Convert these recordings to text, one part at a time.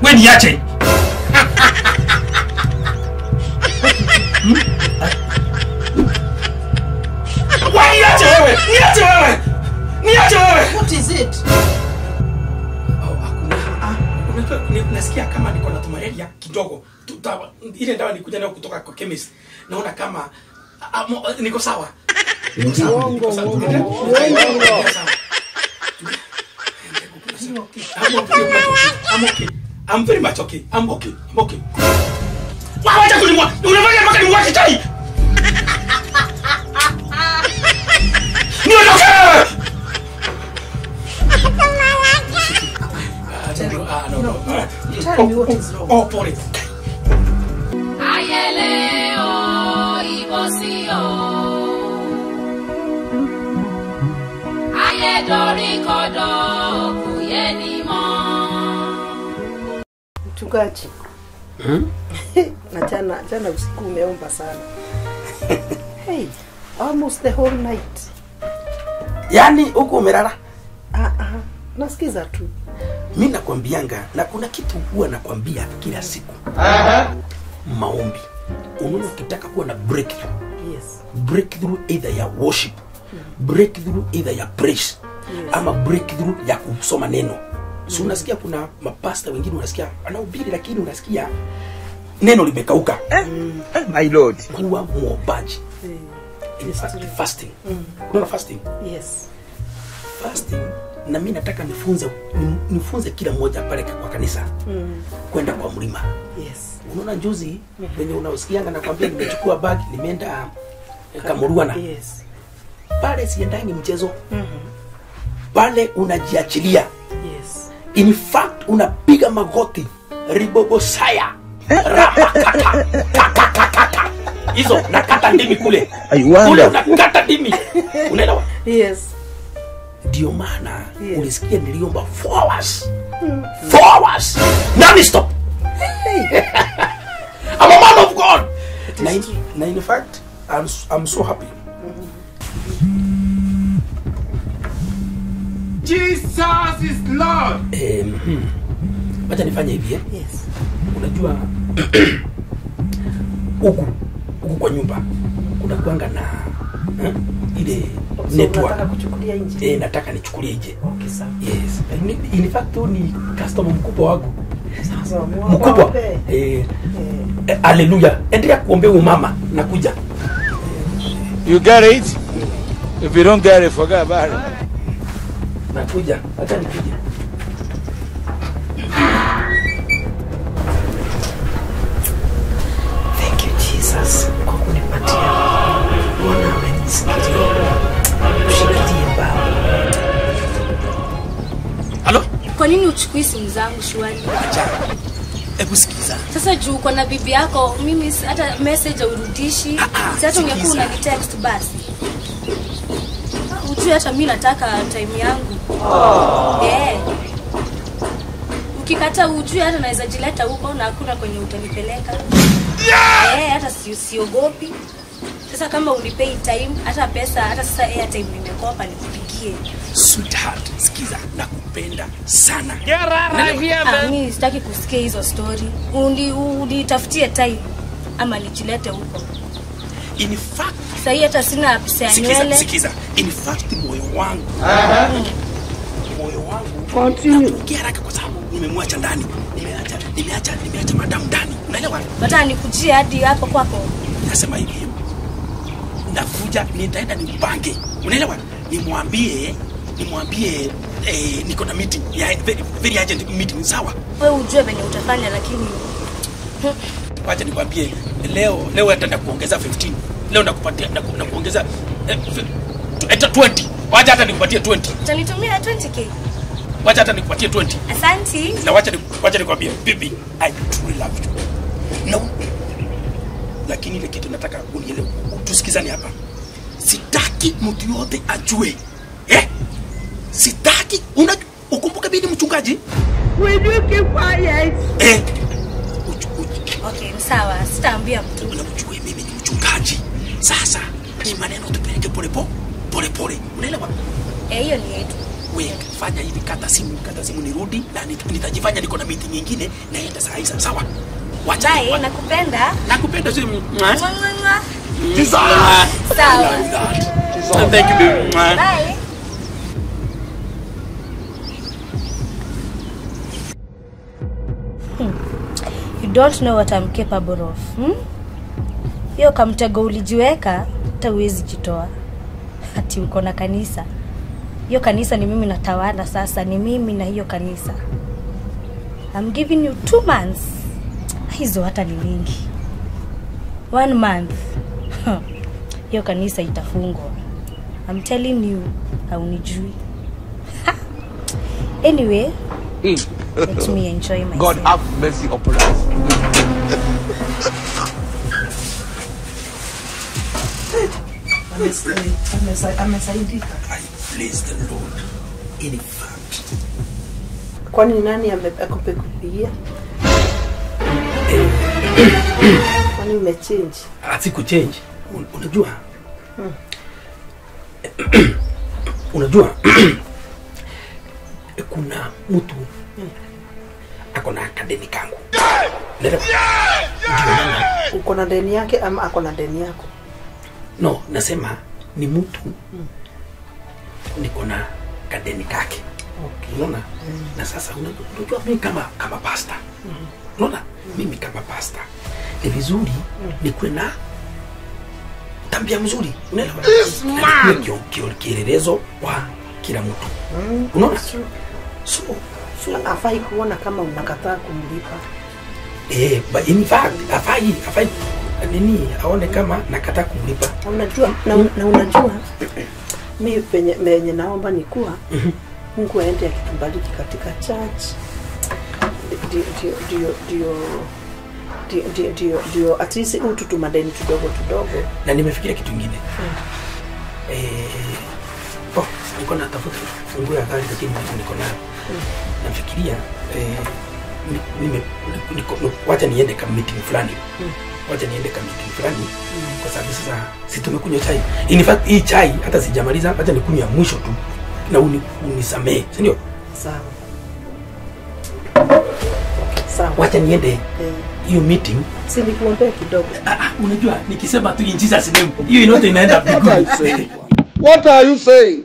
Wewe niache. Niache wewe. Niache wewe. Niache wewe. What is it? Nasikia kama niko na malaria kidogo. Ile dawa nikuja nayo kutoka kwa chemist. Naona kama niko sawa. Uongo. I'm okay. I'm very much okay. I'm okay. Wacha kunimwa. Unafanya mpaka nimwache chai. Niondoke. No. Tell me what is wrong. Oh, por it. Ayeleo ibosio. Ayedori kodo kuyenimo. Mchungaji. Na jana usiku umeomba sana. Hey, almost the whole night. Yani uko umelala? Nasikiza tu. Mimi nakwambianga na kuna kitu huwa nakwambia kila siku. Maombi. Unaona ukitaka kuwa na breakthrough. Yes. Breakthrough either ya worship, breakthrough either ya praise, ama breakthrough ya kusoma neno. So unasikia kuna mapasta wengine unasikia anahubiri lakini unasikia neno limekauka. My Lord. Kuwa muombaji. In fact, fasting. Kuna fasting? Yes. Fasting. Na mimi nataka nifunze kila mmoja pale kwa kanisa. Kwenda kwa mlima. Yes. Unaona juzi wenye unausikianga nakwambia nimechukua bag nimeenda Kamuruana. Yes. Pale siendangi mchezo. Pale unajiachilia. Yes. In fact unapiga magoti. Ribobosaya. Rapakata. Kakakakaka. Hizo nakata ndimi kule. Kule nakata ndimi. Unaelewa? Yes. Ndio maana ulisikia niliomba 4 hours. 4 hours. Non-stop. Hey. I'm a man of God. Now in fact, I'm so happy. Jesus is Lord. Wacha nifanye hivi Yes. Unajua huku kwa nyumba kuna kuanga na ile network. Nataka kuchukulia nje. Nataka nichukulie nje. Okay, sawa. Yes. In fact ni customer mkubwa wangu. Sasa Mkubwa. Hallelujah. Endelea kuombea mama nakuja. You get it? If you don't get it, forget about it. Nakuja. Acha nikuje. Thank you Jesus kwa kunipatia. Bwana amenisikia. Ushikilie mbao. Halo? Kwa nini uchukui simu zangu shwari? Hebu sikiza. Sasa juu uko na bibi yako, mimi hata message urudishi. Sasa ungekuwa unanitext basi. Ujue hata mimi nataka time yangu. Ukikata ujue hata naweza jileta huko na hakuna kwenye utanipeleka. Hata siogopi. Sasa kama unipei time, hata pesa, hata sasa airtime nimekopa nikupigie. Sweetheart, sikiza, nakupenda sana. Mimi sitaki kusikia hizo story. Unitafutie time ama nijilete huko. In fact, sasa hata sina pesa ya nywele. Sikiza. In fact, moyo wangu. Continue. Haraka kwa sababu nimemwacha ndani. Nimeacha madam ndani. Unaelewa? Bata nikujie hadi hapo kwako. Nasema hivi. Nakuja nitaenda nimpange. Unaelewa? Nimwambie niko na meeting. Very urgent meeting, sawa? Wewe ujue venye utafanya lakini wacha nikwambie leo hata kuongeza 15. Leo nakupatia na kuongeza 20. Wacha hata nikupatie 20. Utanitumia 20k. Wacha hata nikupatie 20. Asante. Na wacha nikwambie bibi, I truly love you. No. Lakini ile kitu nataka unielewe. Tusikizane hapa. Sitaki mtu yote ajue. Sitaki ukumbuke bibi mchungaji? Will you keep quiet? Okay, sawa. Sitaambia mtu. Unamjua mimi ni mchungaji. Sasa ni maneno tupeleke pole pole. Unaelewa? Hiyo ni yetu. wewe fanya hivi, kata simu nirudi na nitajifanya niko na meeting nyingine naenda saa hizi. Sawa? Wacha. Bye, nakupenda. Nakupenda simu. Sawa. Thank you baby. Bye. You don't know what I'm capable of. Hiyo kamtego ulijiweka hata huwezi jitoa. Ati uko na kanisa. Hiyo kanisa ni mimi natawala sasa, ni mimi na hiyo kanisa. I'm giving you 2 months. Hizo hata ni mingi. 1 month. Hiyo kanisa itafungwa. I'm telling you, haunijui. Anyway, let me enjoy myself. God have mercy upon us. Amesaidika. I bless the Lord. In fact. Kwani nani amekupigia? Kwani umechange? Asiku change. Unajua? Unajua? Kuna mtu akona kadeni kangu. Uko na deni yake ama ako na deni yako? No, nasema ni mtu niko na kadeni kake. Okay. Unaona? Na sasa unajua mimi kama pastor. Unaona? Mimi kama pastor. Ni vizuri nikuwe na tabia mzuri. Unaelewa? Ndio kielelezo kwa kila mtu. Unaona? So afai kuona kama unakataa kumlipa. But in fact, afai nini aone kama nakataa kumlipa. Unajua na unajua mimi penye naomba ni kuwa Mungu aende akitubariki katika church. Ndio at least utu tumadeni tudogo. Na nimefikiria kitu kingine. Niko na tafuta funguo ya gari lakini niko nayo. Nafikiria wacha niende kama meeting fulani. Wacha niende kama meeting fulani kwa sababu sasa si tumekunywa chai. In fact hii chai hata sijamaliza, wacha nikunywe mwisho tu na unisamee, si ndio? Sawa. Wacha niende hiyo meeting. Si nikuombee kidogo. Unajua nikisema tu in Jesus name hiyo inote inaenda mbinguni. What are you saying?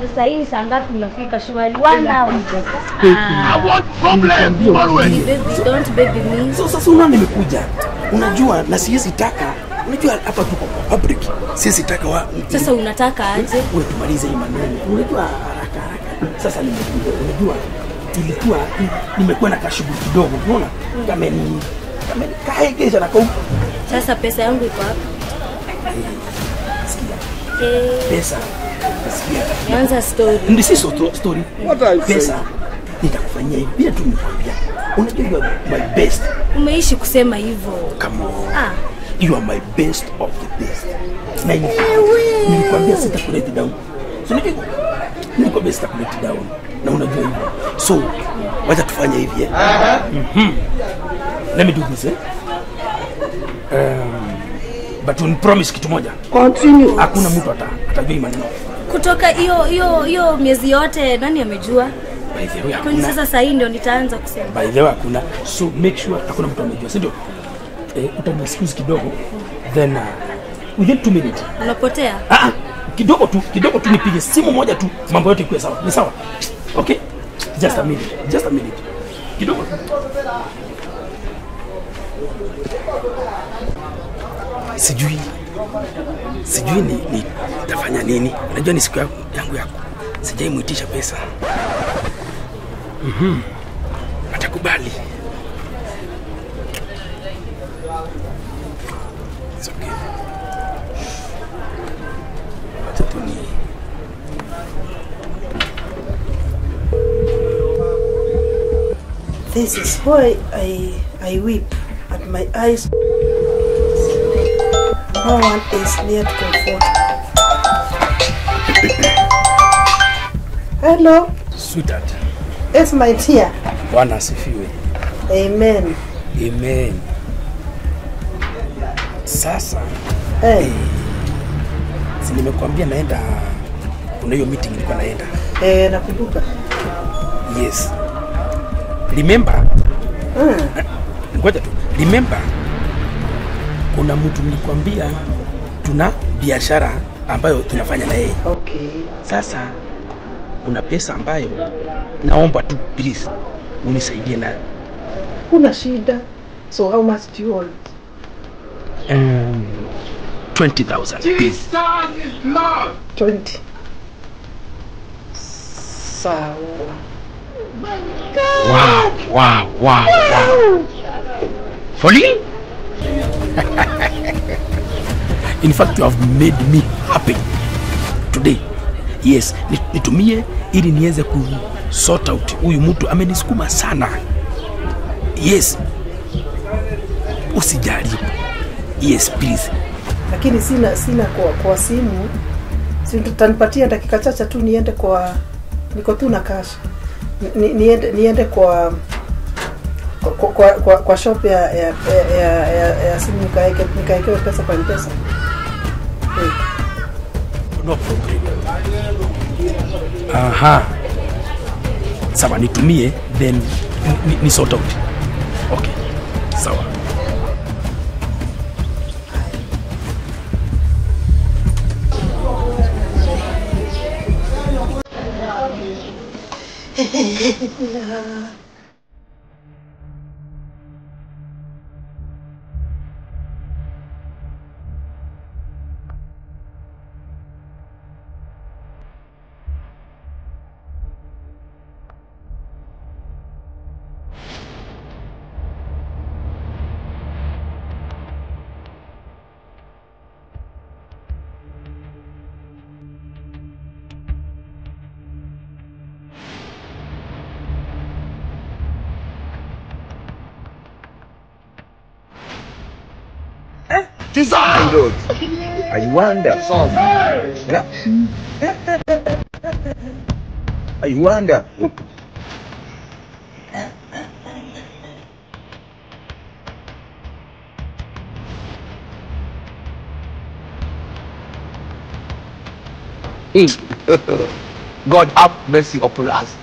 Sasa hii saa ngapi unafika shwari? 1 hour. I want problems always. Baby, don't baby me. Sasa unaona nimekuja. Unajua na siwezi taka. Unajua hapa tuko kwa public. Siwezi taka Sasa unataka aje? Wewe tumalize hii maneno. Unajua haraka. Sasa nimekuja. Unajua ilikuwa nimekuwa na kashughuli kidogo. Unaona? Kama kaegesha na kwa. Sasa pesa yangu iko wapi? Pesa. Anza story. Ndi si story. What are you pesa saying? Nitakufanyia hivi bila tu nikwambia. Unajua you are my best. Umeishi kusema hivyo. Come on. You are my best of the best. Na nilikwambia sitakuleta down. So nilikwambia sitakuleta down. Na unajua hivyo. So wacha tufanye hivi Let me do this but we promise kitu moja. Continue. Hakuna mtu atajua maneno. Kutoka hiyo miezi yote nani amejua? By the way, kwani sasa sasa hii ndio nitaanza kusema. By the way, hakuna. So make sure hakuna mtu amejua, si ndio? Utanisikiza kidogo then within 2 minutes. Unapotea? Kidogo tu nipige simu moja tu, mambo yote ikuwe sawa. Ni sawa? Okay? Just a minute. Kidogo. Sijui nitafanya nini. Unajua ni siku yangu yako. Sijaimuitisha pesa. Atakubali. It's okay. Acha tu ni This is why I weep at my eyes. No one is near to comfort. Hello. Sweetheart. It's my dear. Bwana asifiwe. Amen. Amen. Sasa si nimekuambia naenda kuna hiyo meeting nilikuwa naenda. Nakumbuka. Yes. Remember? Ngoja tu. Remember? Kuna mtu nilikwambia tuna biashara ambayo tunafanya na yeye. Okay. Sasa kuna pesa ambayo naomba tu please unisaidie nayo. Kuna shida. So how much do you want? 20,000 please. 20. Sawa. Wow. For real? In fact, you have made me happy today. Yes, nitumie ili niweze ku sort out huyu mtu amenisukuma sana. Yes. Usijali. Yes, please. Lakini sina kwa simu. Si tutanipatia dakika chache tu niende kwa niko tu na cash. Niende kwa shop ya simu nikaekewe pesa kwa M-Pesa. No problem. Aha. Sawa, nitumie then ni sort out. Okay. Sawa. Design. I wonder. Yeah. I wonder. God have mercy upon us.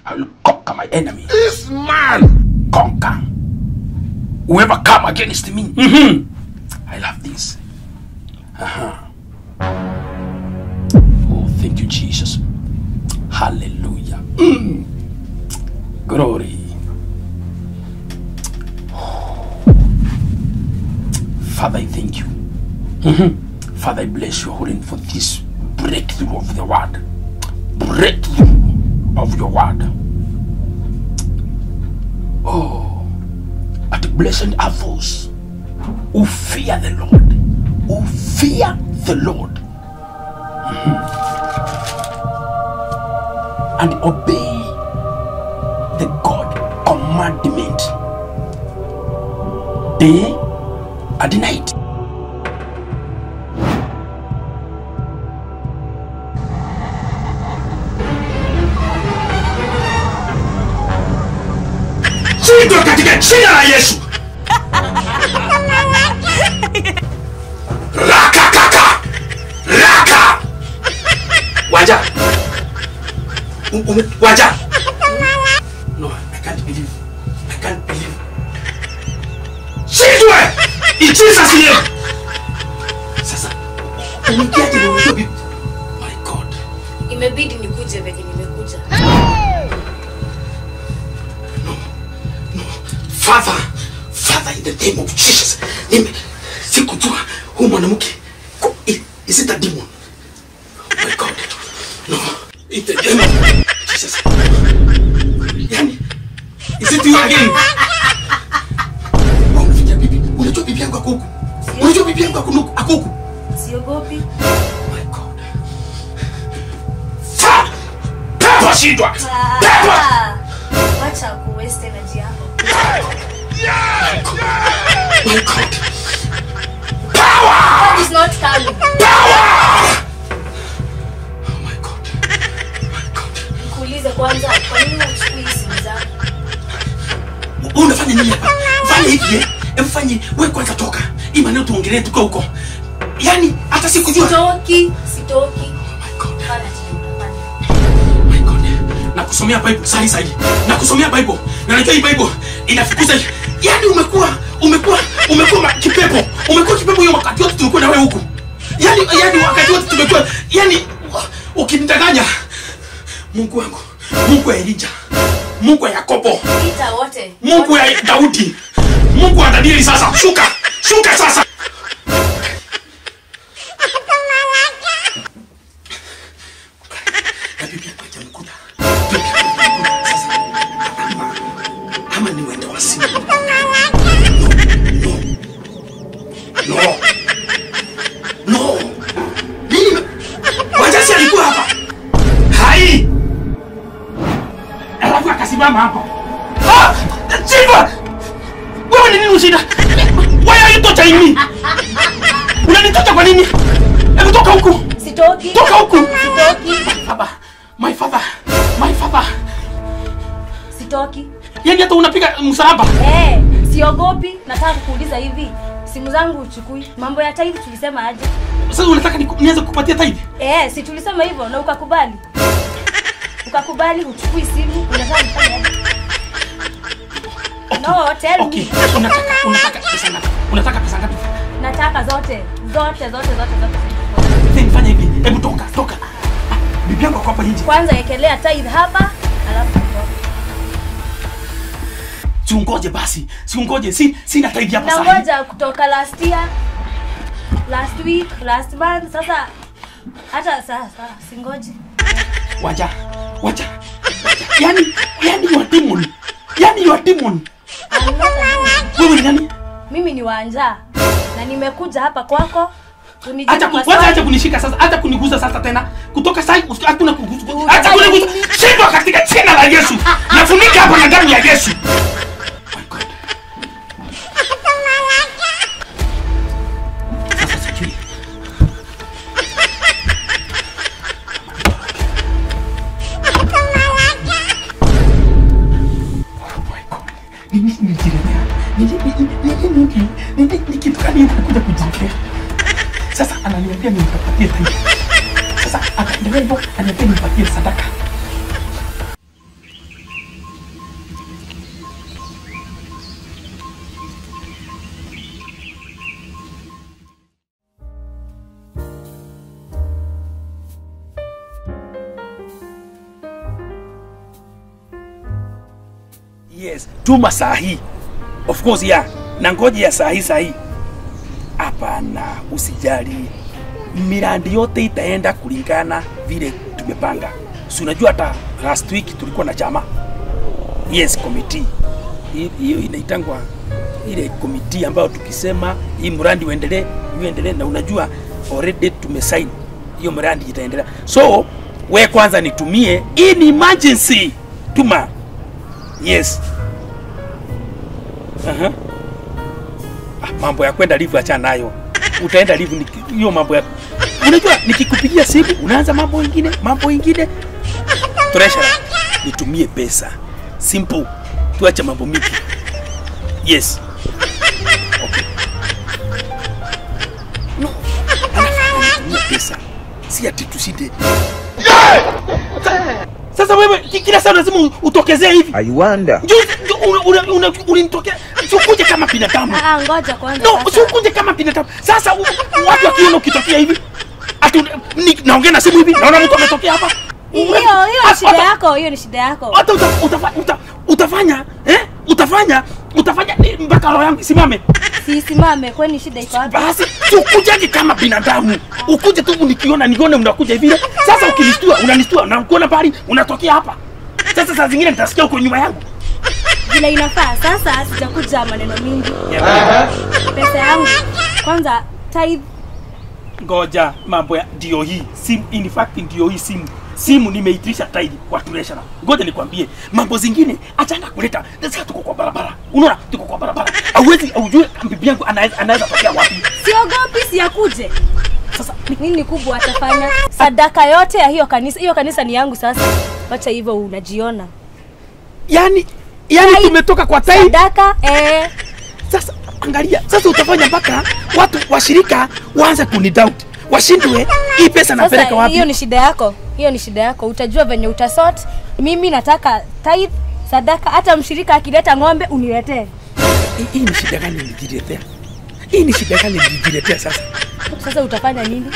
I will conquer my enemy. This man Conquer whoever come against me. I love this. Oh, thank you, Jesus. Hallelujah. Glory. Father, I thank you. Father, I bless your holy name for this breakthrough of the word. Breakthrough of your word. Oh, but blessed are those who fear the Lord. Who fear the Lord. And obey the God commandment day and night. Shindwa katika jina la Yesu. Raka kaka. Raka. Waja. Waja. No, I can't believe. I can't believe. Shindwa. In Jesus' name. Sasa. Umekiaje na utobi? My God. Imebidi nikuje venye nimekuja. Father, in the name of Jesus, sikujua huyu mwanamke, is it a demon? Oh my God, no. Jesus. Yani, is it you again? Unafikia bibi, unajua bibi yangu ako huku. Unajua bibi yangu ako huku. Siogopi. My God. Pepo shindwa. Pepo. Acha ku waste energy yako. My God. Power. God is not coming. Power. Kuulize kwanza kwa nini unachukua simu zangu? Unafanya nini hapa? Fanya hivi, mfanye wewe kwanza toka. Hii maneno tuongelee tuko huko. Yaani hata sikujua. Sitoki. Oh my God. My God. Nakusomea Bible sahi. Nakusomea Bible. Na najua hii Bible inafukuza. Yaani umekuwa kipepo. Umekuwa kipepo hiyo wakati wote tumekuwa na wewe huko. Yaani wakati wote tumekuwa ukinidanganya. Mungu wangu, Mungu ya Elija, Mungu ya Yakobo, Ita wote. Mungu ya Daudi, Mungu wa Danieli sasa, shuka sasa. Na bibi yako hajanikuta. Ama ni wende wa simu. No. Nini? Wajasi alikuwa hapa. Hai. Alafu akasimama hapo. Chiva! Wewe ni nini ushinda? Why are you touching me? Unanitocha kwa nini? Hebu toka huku. Sitoki. Toka huku. Sitoki. My father. Sitoki. Yaani hata unapiga msalaba. Siogopi. Nataka kukuuliza hivi. Simu zangu uchukui. Mambo ya tithe tulisema aje? Sasa unataka nianze kukupatia tithe? Si tulisema hivyo na ukakubali. Ukakubali uchukui simu, unataka nifanye aje? No, tell me. Unataka pesa ngapi? Nataka zote. Fanya hivi. Hebu toka. Bibi yangu ako hapa nje. Kwanza ekelea tithe hapa, alafu Siungoje basi. Sina tithe hapa sasa. Nangoja kutoka last year, last week, last month. Sasa hata sasa singoje. Wacha. Yaani you are demon. Wewe ni nani? Mimi ni wanja. Na nimekuja hapa kwako. Acha kunishika sasa, acha kuniguza sasa tena. Kutoka sasa hatuna kuguza. Acha kuniguza. Shindwa katika jina la Yesu. Nafunika hapa na damu ya Yesu. My God. Sasa sijui. Ni kitu gani kuja kujifikia? Sasa ananiambia nimpatie tithe. Sasa akaendelea hivyo, ananiambia nimpatie sadaka. Yes, tuma sahi. Of course na ngoja ya sahi. Hapana, usijali. Miradi yote itaenda kulingana vile tumepanga. Si unajua hata last week tulikuwa na chama. Yes, committee. Hiyo inaitangwa ile committee ambayo tukisema hii mradi uendelee na unajua already tumesign. Hiyo mradi itaendelea. So, we kwanza nitumie in emergency. Tuma. Yes. Mambo ya kwenda live acha nayo. Utaenda live hiyo mambo ya. Unajua nikikupigia simu unaanza mambo ingine. Treasure, nitumie pesa. Simple. Tuache mambo mingi. Yes. Okay. No. Nitumie pesa. Si ati tusinde. Sasa wewe kila saa lazima utokezee hivi. I wonder. Ulinitokea. Usikuje kama binadamu. Ngoja kwanza. No, usikuje kama binadamu. Sasa watu wakiona ukitokea hivi, ati naongea na simu hivi, naona mtu ametokea hapa. Hiyo ni shida yako. Hata utafanya mpaka roho yangu isimame. Simame, kwani shida iko wapi? Basi ukuje kama binadamu. Ukuje tu nione mnakuja hivi. Sasa ukinistua, unanistua na ukiona bali unatokea hapa. Sasa saa zingine nitasikia uko nyuma yangu. Vile inafaa. Sasa sijakuja maneno mingi. Pesa yangu kwanza tithe. Ngoja mambo ya ndio hii. Simu in fact ndio hii simu nimeitisha tithe kwa treasurer. Ngoja nikwambie mambo zingine achanga kuleta. Sasa tuko kwa barabara. Unaona tuko kwa barabara. Hauwezi ujue bibi yangu anaweza tokea wapi. Siogopi siakuje. Sasa nini kubwa atafanya? Sadaka yote ya hiyo kanisa ni yangu sasa. Acha hivyo unajiona. Yaani tumetoka kwa tithe. Sadaka Sasa angalia, sasa utafanya mpaka watu washirika waanze kunidoubt. Washindwe hii pesa napeleka wapi? Hiyo ni shida yako. Utajua venye utasort. Mimi nataka tithe, sadaka, hata mshirika akileta ng'ombe uniletee. Hii ni shida gani nijiletea? Hii ni shida gani nijiletea sasa? Sasa utafanya nini?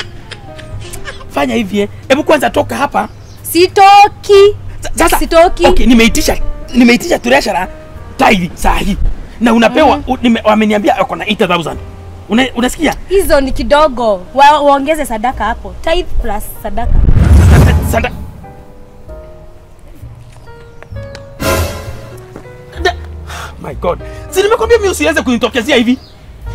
Fanya hivi hebu kwanza toka hapa. Sitoki. Sasa sitoki. Okay, nimeitisha treasurer tithe saa hii. Na unapewa wameniambia uko na 8000. Unasikia? Hizo ni kidogo. Waongeze sadaka hapo. Tithe plus sadaka. Sadaka. My God. Si nimekwambia mimi usiweze kunitokezea hivi.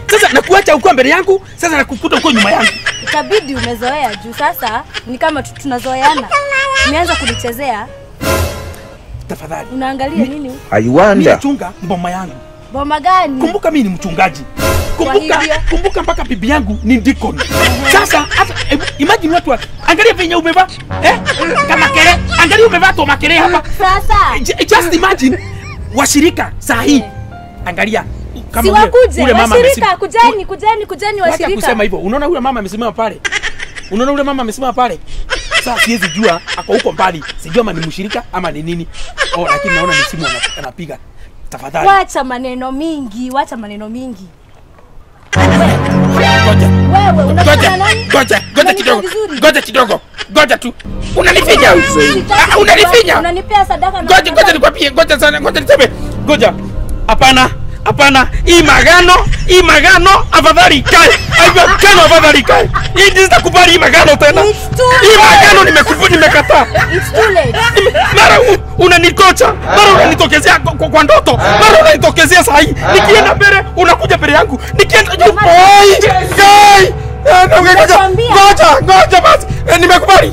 Sasa nakuacha uko mbele yangu, sasa nakukuta uko nyuma yangu. Itabidi umezoea juu sasa ni kama tunazoeana. Umeanza kunichezea. Tafadhali. Unaangalia nini? I wonder. Mimi nachunga mboma yangu. Boma gani? Kumbuka mimi ni mchungaji. Kumbuka mpaka bibi yangu ni deacon. Sasa hata imagine watu angalia venye umevaa. Kama kere, angalia umevaa tu makere hapa. Sasa just imagine washirika saa hii. Angalia kama ule mama washirika kujani washirika. Wacha kusema hivyo. Unaona ule mama amesimama pale? Sasa siwezi jua ako huko mbali. Sijui ama ni mshirika ama ni nini. Lakini naona ni simu anapiga. Tafadhali. Wacha maneno mingi. Wewe unafanya nani? Ngoja kidogo. Ngoja tu. Unanifinya. Unanipea sadaka na ngoja nikwambie, ngoja niseme. Ngoja. Hapana. Hii magano afadhali kae. Afadhali kae. Hii sitakubali hii magano tena. Hii magano nimekataa. It's too late. Mara unanikocha, mara unanitokezea kwa ndoto, mara unanitokezea saa hii. Nikienda mbele unakuja mbele yangu. Nikienda juu. Guy. Ngoja basi. Nimekubali.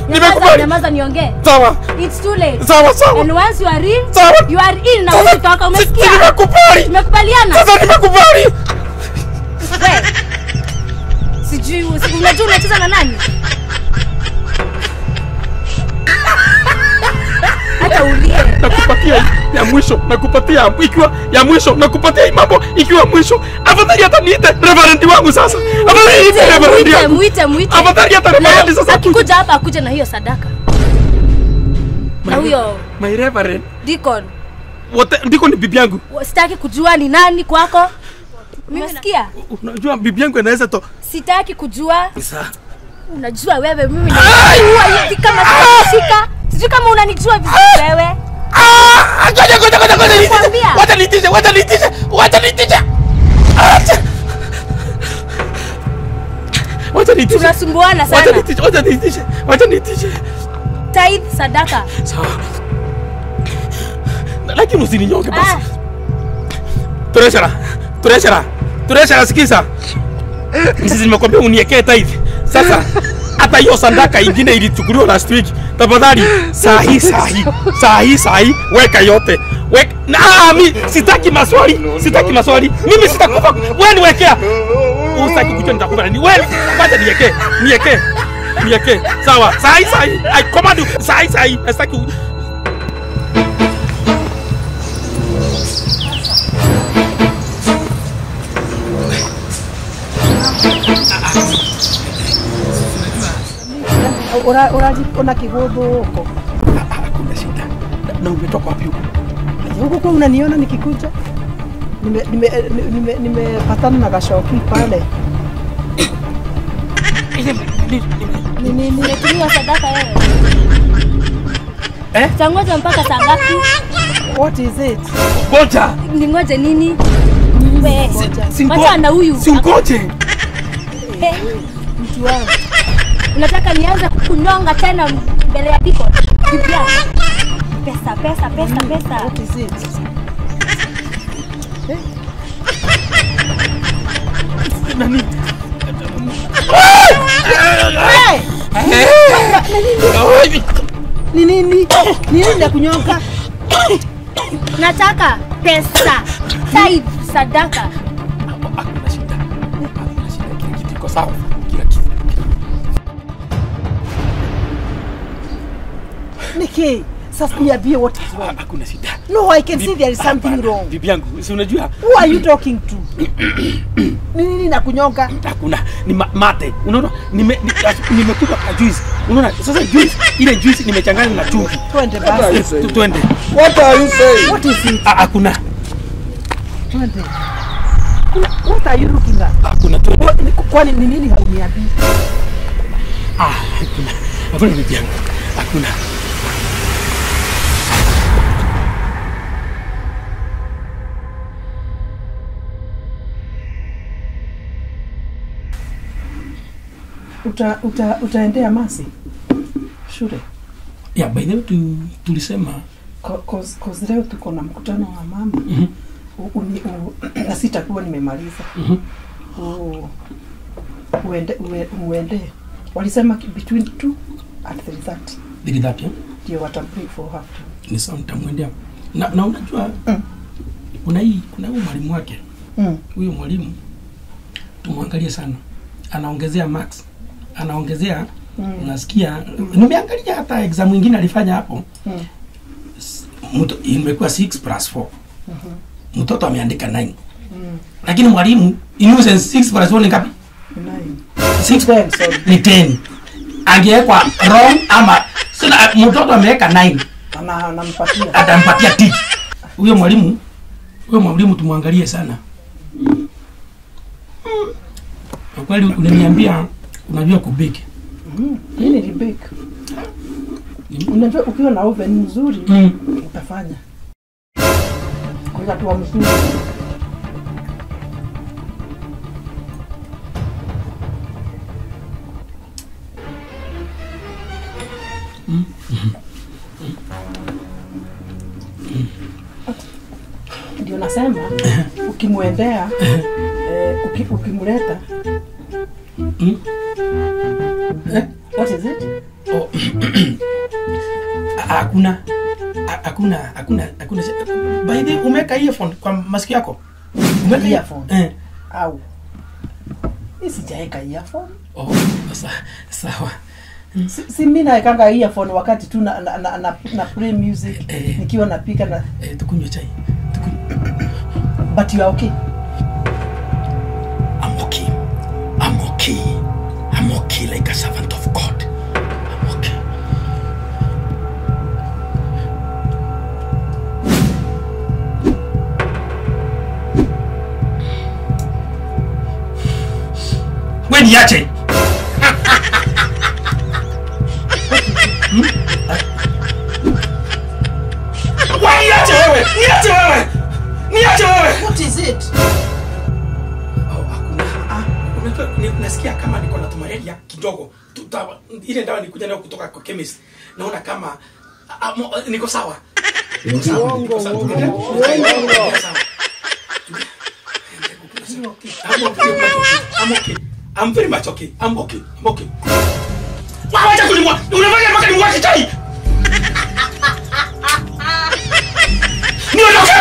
Nyamaza niongee. Sawa. It's too late. Sawa. And once you are in, sawa. You are in na usitoka, umesikia? Nimekubali. Tumekubaliana. Sasa nimekubali. Wewe. Sijui unajua unacheza na nani? Hata ulie. Nakupatia ya mwisho, ikiwa ya mwisho, nakupatia mambo ikiwa mwisho. Afadhali hata niite reverend wangu sasa. Afadhali niite reverend wangu. Muite. Afadhali hata reverend sasa. Akikuja hapa akuje na hiyo sadaka. Na huyo my reverend deacon. Wote ndiko ni bibi yangu. Sitaki kujua ni nani kwako. Umesikia? Unajua bibi yangu anaweza to. Sitaki kujua. Sasa. Unajua wewe mimi na hivi kama shika. Sijui kama unanijua vizuri wewe. Ngoja. Wacha nitishe. Tunasumbuana sana. Wacha nitishe. Tithe sadaka. Sawa. Lakini usininyonge basi. Treasurer sikiza. Sisi nimekwambia uniekee tithe. Sasa hata hiyo sadaka ingine ilichukuliwa last week. Tafadhali saa hii weka yote. Mimi sitaki maswali. Mimi sitakufa. Wewe niwekea. Usitaki kujua nitakufa nini? Wewe kwanza niwekee. Sawa. Saa hii. I command you. Saa hii. Sitaki. Una kigogo huko. Hakuna shida. Na umetoka wapi huko? Huko unaniona nikikuja? Nimepatana na Gashoki pale. Nimetumiwa sadaka wewe. Tangoja mpaka saa ngapi? What is it? Ngoja. Ningoje nini? Wacha na huyu. Si ungoje. Mtu wangu. Unataka nianze kukunyonga tena mbele ya diko? Biblia. Pesa. What is it? Nani? Ni nini? Ni nini ya kunyonga? Nataka pesa. Tithe, sadaka. Hakuna shida. Kila kitu iko sawa. Kila kitu. Niki, sasa niambie what is wrong. Hakuna shida. No, I can see there is something wrong. Bibi yangu, si unajua? Who are you talking to? Ni nini na kunyonga? Hakuna. Ni mate. Unaona? Nimekupa ka juice. Unaona? Sasa juice, ile juice nimechanganya na chumvi. Twende basi. Twende. What are you saying? What is it? Hakuna. Twende. What are you looking at? Hakuna twende. Kwani ni nini hauniambii? Hakuna. Hakuna bibi yangu. Hakuna. Utaendea masi shule? Yeah, by the way tulisema cause leo tuko na mkutano wa mama. Na sitakuwa nimemaliza. Uende. Walisema between 2 and 3:30. Did that, yeah? Ndio watabreak for half time. Ni sawa, nitamwendea. Na unajua kuna huyu mwalimu wake. Huyo mwalimu tumwangalie sana. Anaongezea max. Anaongezea nasikia nimeangalia hata exam nyingine alifanya hapo. Imekuwa 6+4. Mtoto ameandika 9. Lakini mwalimu innocence 6+1 ni ngapi? 9. 6 ni 10. Angewekwa wrong ama sasa mtoto ameweka 9. Anampatia. Atampatia tick. Huyo mwalimu tumwangalie sana. Kwa kweli unaniambia unajua kubake. Nini ni bake? Unajua ukiwa na oven nzuri utafanya. Kwa sababu wa mzuri. Ndio nasema ukimwendea ukimleta what is it? Hakuna. By the way, umeka earphone kwa masikio yako? Umeka earphone? Au. Sijaeka earphone. Sawa. Si mimi naekanga earphone wakati tu na play music nikiwa napika na tukunywe chai. But you are okay? I'm okay like a servant of God. I'm okay. Wewe niache. Niache wewe. What is it? Nasikia kama niko na malaria kidogo. Ile dawa nikuja nayo kutoka kwa chemist. Naona kama niko sawa. I'm very much okay. I'm okay. Wacha kulimwa. Unafanya mpaka nimwache chai. Niondoke.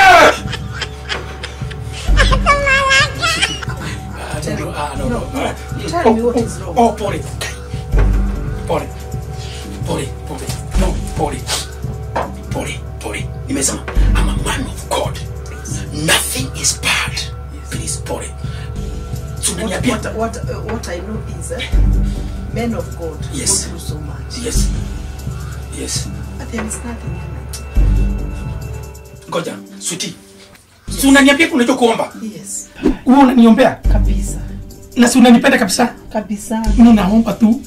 Tell me what is wrong. Pole. Nimesema, I'm a man of God. Nothing is bad. Please, pole. What I know is men of God go through so much. Yes. But there is nothing. Ngoja, sweetie. Si unaniambia unajua kuomba? Yes. Wewe unaniombea? Kabisa. Na si unanipenda kabisa? Kabisa. Mimi naomba tu.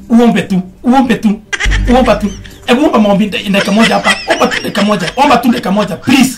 Uombe tu. Hebu omba maombi dakika moja hapa. Omba tu dakika moja. Please.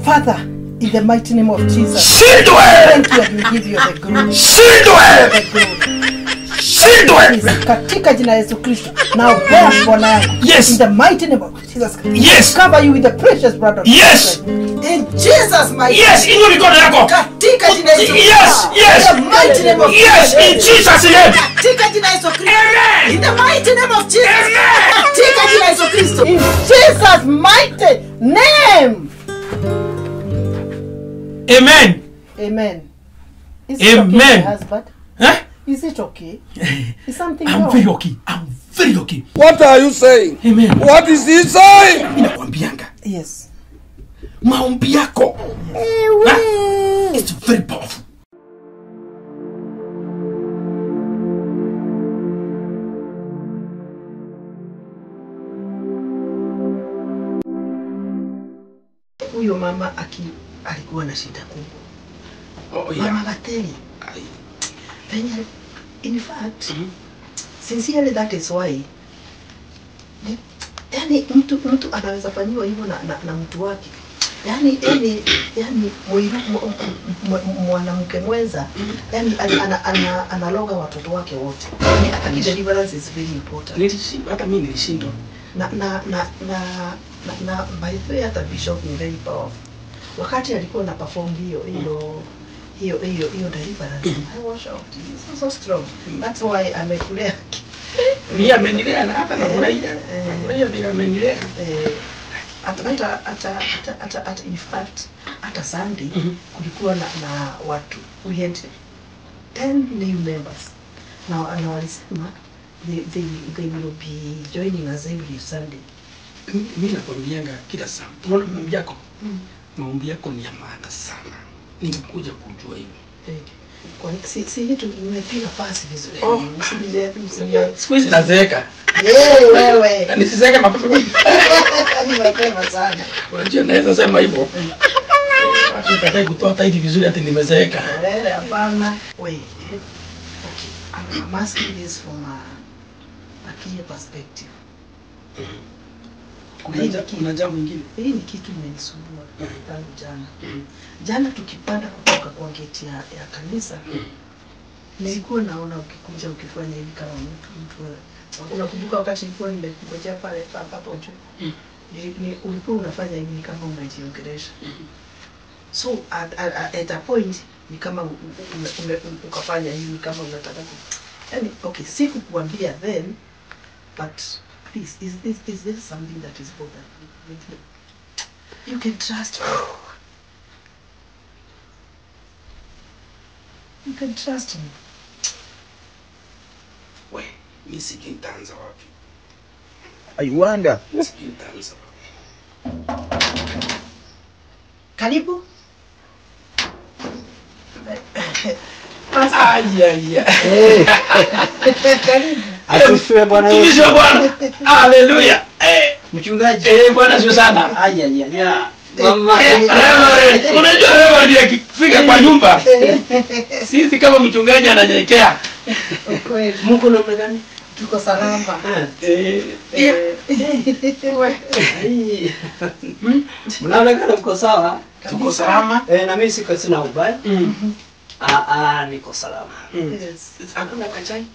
Father, in the mighty name of Jesus. Shindwe! Thank you and we give you the glory. Shindwe! The glory. Shindwe! Katika jina Yesu Kristo. Now bear Bwana yangu. Yes. In the mighty name of Jesus Christ. Yes. Cover you with the precious blood of Yes. Jesus. In Jesus mighty name. Yes, inua mikono yako. Katika jina Yesu Kristo. Yes, yes. In the mighty name of Yes, in Jesus name. Katika jina Yesu Kristo. Amen. In the mighty name of Jesus. Amen. Katika jina Yesu Kristo. In Jesus mighty name. Amen. Amen. Is it Amen. okay, my husband? Huh? Is it okay? Is something I'm wrong? very okay. I'm very okay. What are you saying? Amen. What is he saying? Inakwambianga Yes. maombi yako. Huh? It's very powerful. Huyo mama alikuwa na shida kubwa. Oh yeah. Mama Gateli. In fact, sincerely that is why. Yani mtu anaweza fanyiwa hivyo na mtu wake. Yani mwanamke mwenza, yani analoga watoto wake wote. Yani hata deliverance is very important. Hata mimi nilishindwa. Na by the way hata bishop ni very powerful. Wakati alikuwa na perform hiyo deliverance, I was shocked. He's so strong. That's why amekulea. Ni amenilea na hata nafurahia. Nafurahia bila amenilea. Hata in fact hata Sunday kulikuwa na watu, we had 10 new members. Now walisema they will be joining us every Sunday. Mimi nakwambianga kila saa. Unaona maombi yako? Maombi yako ni ya maana sana. Nimekuja kujua hivi. Kwa si hitu nimepiga pasi vizuri. Oh. Msiniambie. Siku hizi nazeeka. Wewe. Na nisizeeke mapema. Ni mapema sana. Unajua naweza sema hivyo. Watu nikatai kutoa taiti vizuri hata nimezeeka. Hapana. Wait. Okay. I'm asking this from a clear perspective. Kuna jambo lingine. Hii ni kitu imenisumbua tangu jana. Jana tukipanda kutoka kwa gate ya kanisa, nilikuwa naona ukikuja ukifanya hivi kama mtu. Unakumbuka wakati nilikuwa nimekungojea pale hapo juu. Ulikuwa unafanya hivi kama unajiongelesha. So at a point ni kama ukafanya hivi kama unataka. Yani okay, sikukuambia then, but please, is this something that is bothering you? You can trust me. You can trust me. We, mimi sijui nitaanza wapi. I wonder. Sijui nitaanza wapi. Karibu. Aya. Karibu. Asifiwe Bwana Yesu. Tumishi wa Bwana. Haleluya. Mchungaji. Bwana sio sana. Aya. Mama. Unajua wewe ndiye akifika kwa nyumba. Sisi kama mchungaji ananyenyekea. Kweli. Mungu namna gani? Tuko salama. Mnaonekana mko sawa? Tuko salama. Na mimi sina ubaya. Niko salama. Yes. Hakuna kachai.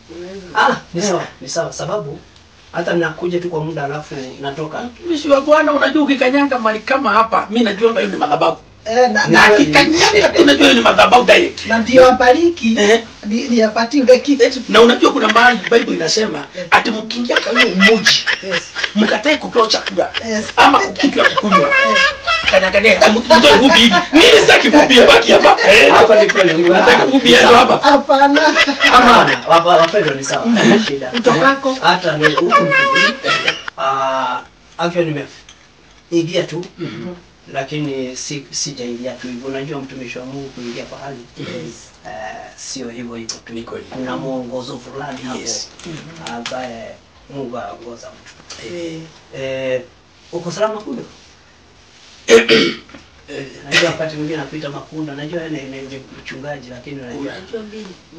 Ni sawa sababu hata ninakuja tu kwa muda alafu natoka. Tumishi wa Bwana, unajua ukikanyanga mali kama hapa, mimi najua hiyo ni madhabahu. Na kikanyanga tunajua ni madhabahu direct. Na ndio abariki. Ni apatiwe kitu. Na unajua kuna mahali Bible inasema ati mkiingia kwa hiyo mmoja. Yes. Mkatae kutoa chakula. Yes. Ama kitu ya kukunywa. Kanyangania mtoe vubi hivi. Mimi sitaki vubi baki hapa. Hapa ni kweli. Nataka vubi ndio hapa. Hapana. Amana, wapendwa ni sawa. Shida. Utokako. Hata ni huku. Actually nimeingia tu. Lakini sijaingia tu hivyo. Unajua mtumishi wa Mungu kuingia pahali. Sio hivyo tu. Kuna mwongozo fulani hapo ambaye Mungu anaongoza mtu. Uko salama kule? Najua wakati mwingine nakuita Makunda, najua ni mchungaji lakini unajua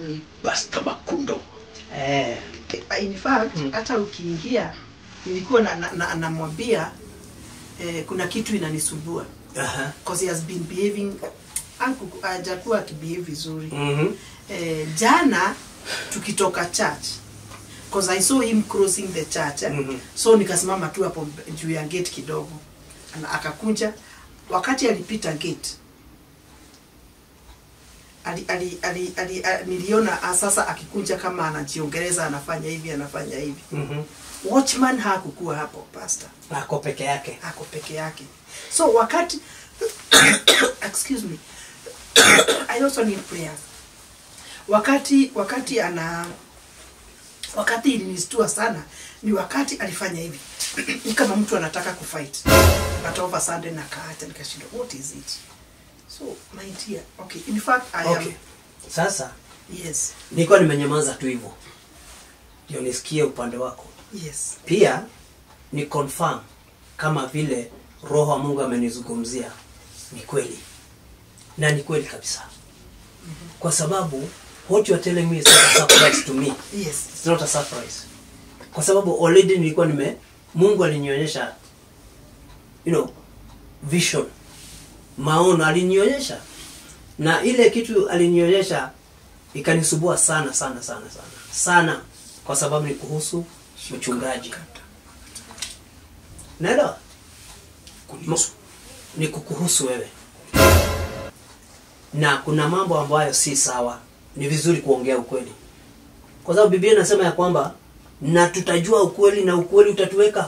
Ni Pastor Makundo. In fact, hata ukiingia nilikuwa namwambia kuna kitu inanisumbua. because he has been behaving hajakuwa akibehave vizuri. Mhm. Jana tukitoka church, because I saw him crossing the church, so nikasimama tu hapo juu ya gate kidogo, na akakunja. Wakati alipita gate niliona sasa akikunja kama anajiongeleza, anafanya hivi. Watchman hakukuwa hapo, pastor. Ako peke yake. So wakati excuse me, I also need prayers. Wakati ilinistua sana ni wakati alifanya hivi. Ni kama mtu anataka kufight. But over Sunday nakaacha nikashindwa, what is it? So my dear, okay, in fact I am. Sasa Yes. nilikuwa nimenyamaza tu hivyo, ndio nisikie upande wako. Yes. Pia ni confirm kama vile Roho wa Mungu amenizungumzia ni kweli. Na ni kweli kabisa. Kwa sababu what you are telling me is not a surprise to me. Yes. It's not a surprise. Kwa sababu already nilikuwa Mungu alinionyesha, vision. Maono alinionyesha. Na ile kitu alinionyesha ikanisubua sana. Sana kwa sababu ni kuhusu uchungaji. Naelewa? Ni kukuhusu wewe. Na kuna mambo ambayo si sawa. Ni vizuri kuongea ukweli. Kwa sababu Biblia inasema ya kwamba na tutajua ukweli na ukweli utatuweka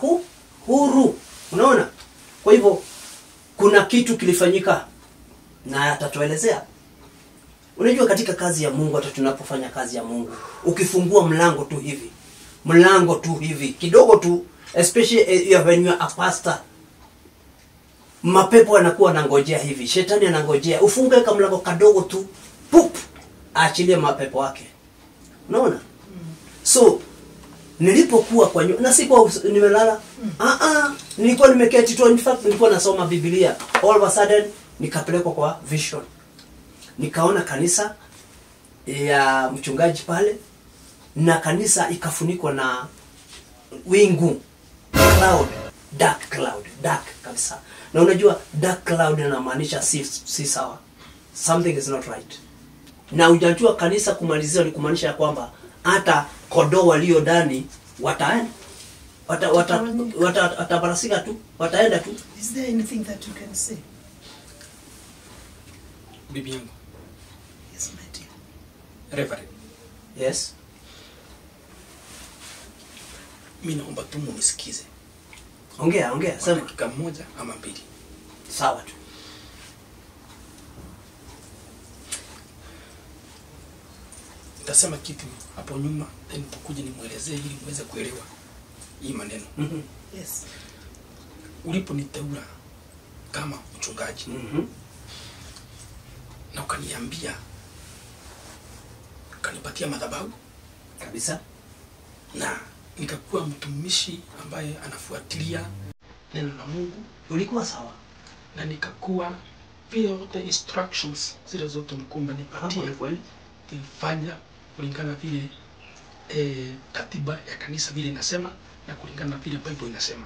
huru. Unaona? Kwa hivyo kuna kitu kilifanyika na atatuelezea. Unajua katika kazi ya Mungu, hata tunapofanya kazi ya Mungu, ukifungua mlango tu hivi kidogo tu, especially when you are a pastor, mapepo yanakuwa yanangojea hivi, shetani anangojea ufungue kama mlango kadogo tu, pup, aachilie mapepo yake. Unaona? So nilipokuwa kwa na sikuwa nimelala, nilikuwa nimeketi tu, in fact nilikuwa nasoma Biblia. All of a sudden nikapelekwa kwa vision. Nikaona kanisa ya mchungaji pale, na kanisa ikafunikwa na wingu, dark kabisa. Na unajua dark cloud inamaanisha si sawa. Something is not right. Na unajua kanisa kumalizia ni kumaanisha kwamba hata kondoo walio ndani watabarasika tu, wataenda tu. Is there anything that you can say? Bibi yangu. Yes, my dear. Reverend. Yes. Mimi naomba tu munisikize. Ongea, sema Dakika moja ama mbili. Sawa tu. Nitasema kitu hapo nyuma, then tukuje nimuelezee ili muweze kuelewa hii maneno. Yes. Uliponiteua kama mchungaji, na ukaniambia, ukanipatia madhabahu kabisa, na nikakuwa mtumishi ambaye anafuatilia neno la Mungu, ulikuwa sawa, na nikakuwa vile yote instructions zile zote mkumba nipatie nilifanya kulingana vile katiba ya kanisa vile inasema, na kulingana na vile Bible inasema.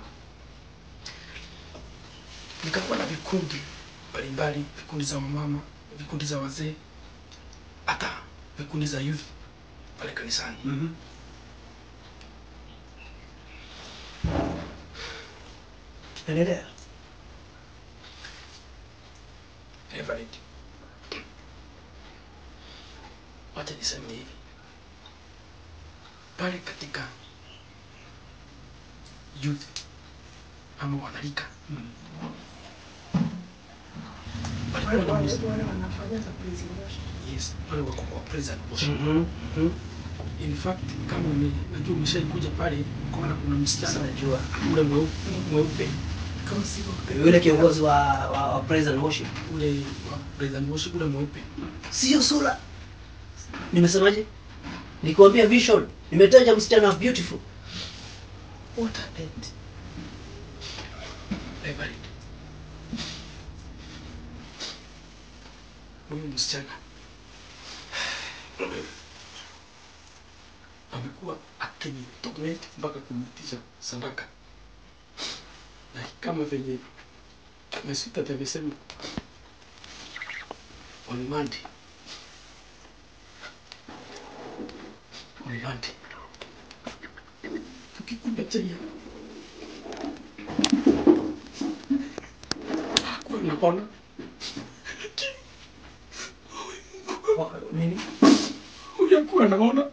Nikakuwa na vikundi mbalimbali, vikundi za mama, vikundi za wazee, hata vikundi za youth pale kanisani. Endelea. Reverend, wacha niseme hivi, pale katika youth ama wanalika, Wale wanafanya za praise and worship. yes, wale wako kwa praise and worship. In fact, kama najua umeshaikuja pale, kuna msichana najua ule mweupe Kama siko yule kiongozi wa praise and worship, ule wa praise and worship, ule mweupe. sio sura. Nimesemaje? Nikwambia vision, nimetaja msichana beautiful. what happened? Reverend, huyu msichana amekuwa akinitorment mpaka kunitisha sadaka, na kama venye Amesita tavesema. On Monday. Tukikuja tena. Kwa naona. Nini? Hujakuwa naona.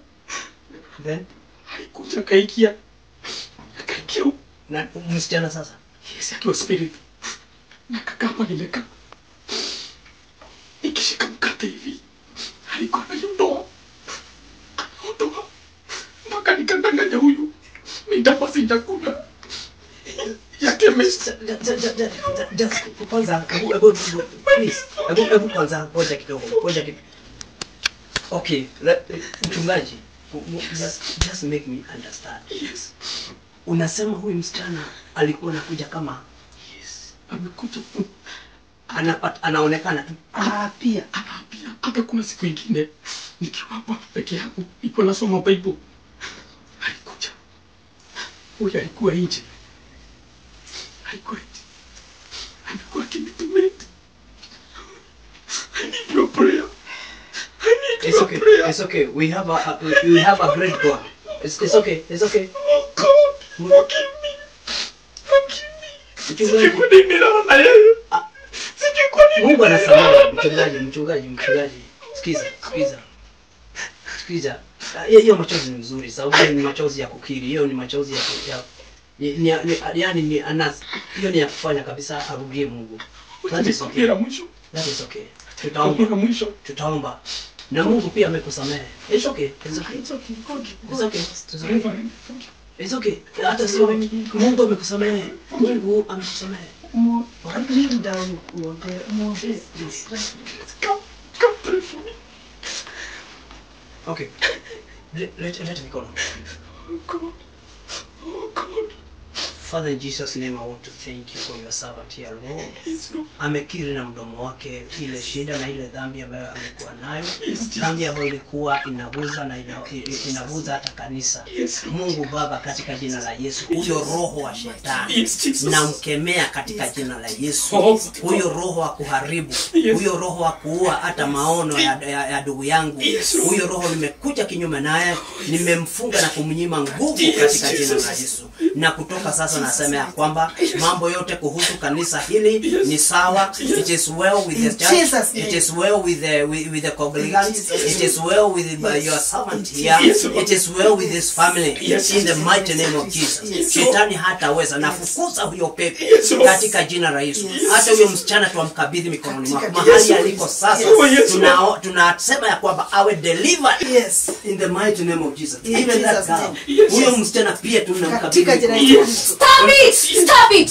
Then Haikuja kaikia. Kaikia. na msichana sasa. Yes, akiwa spirit. Nakakaa hapa nimekaa. Nikishika mkate hivi. Alikuwa anayondoa. Ondoa. Mpaka nikandanganya huyu. Nitapa sijakula. Yake mesa. Just kwanza please. Hebu kwanza ngoja kidogo. Okay, mchungaji. Just make me understand. Yes. Unasema huyu msichana alikuwa anakuja kama Yes. Amekuja. anaonekana tu. Pia. Hata kuna siku nyingine nikiwa hapa peke yangu, nilikuwa nasoma Bible. Alikuja. Huyu alikuwa nje. Alikuwa akinitumeti. I need your prayer. It's okay. It's okay. We have a great God. It's okay. It's okay. Oh God, forgive me. Mchungaji. Mungu anasamehe. Mchungaji. Sikiza. Hiyo machozi ni nzuri. Sababu ni machozi ya kukiri. Hiyo ni machozi ya hiyo ni ya kufanya kabisa arudie Mungu. That is okay. Tutaomba. Na Mungu pia amekusamehe. It's okay. Hata sio Mungu amekusamehe. Kneel down, uombe. Come pray for me. Okay. Let me go. Oh God. Father, in Jesus' name, I want to thank you for your servant here, Lord. Amekiri na mdomo wake ile shida na ile dhambi ambayo amekuwa nayo. Dhambi ambayo ilikuwa inaguza na inaguza hata kanisa. Mungu Baba, katika jina la Yesu, huyo roho wa shetani namkemea katika jina la Yesu. Huyo roho wa kuharibu, huyo roho wa kuua hata maono ya ndugu yangu. Huyo roho nimekuja kinyume naye, nimemfunga na kumnyima nguvu katika jina la Yesu. Na kutoka sasa nasema ya kwamba mambo yote kuhusu kanisa hili ni sawa. It is well with the church. It is well with the congregants. It is well with your servant here. It is well with his family. In the mighty name of Jesus. Shetani hataweza. Nafukuza huyo pepo katika jina la Yesu. Hata huyo msichana tuamkabidhi mikononi mwako. Mahali aliko sasa tunasema ya kwamba awe delivered. Yes. In the mighty name of Jesus. Even that girl. Huyo msichana pia tunamkabidhi. Stop it! Stop it!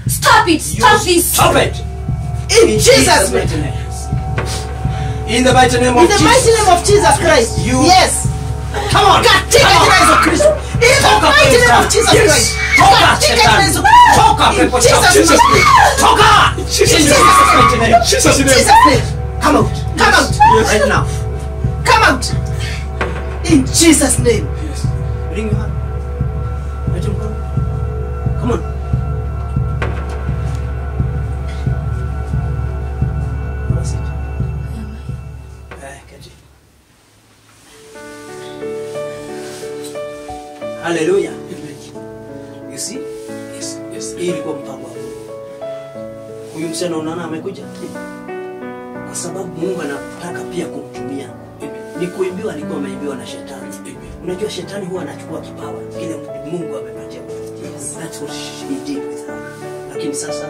Stop it! Stop this! Stop it! In Jesus' mighty name. In the mighty name of Jesus. In the mighty name of Jesus Christ. Yes. Come on. God, take the rise of Christ. In the mighty name of Jesus Christ. God, take the rise of Jesus. Jesus' name. Come out. Come out. Right now. Come out. In Jesus' name. Bring your hand. Let him come. Come on. What's it? Catch it. Hallelujah. You see? Yes. Hii ilikuwa mpango wa Mungu. Huyu msichana unaona amekuja kwa sababu Mungu anataka pia kumtumia. Ni kuimbiwa, alikuwa ameimbiwa na shetani. Unajua shetani huwa anachukua kipawa kile Mungu amepatia. That's what he did with her. Lakini sasa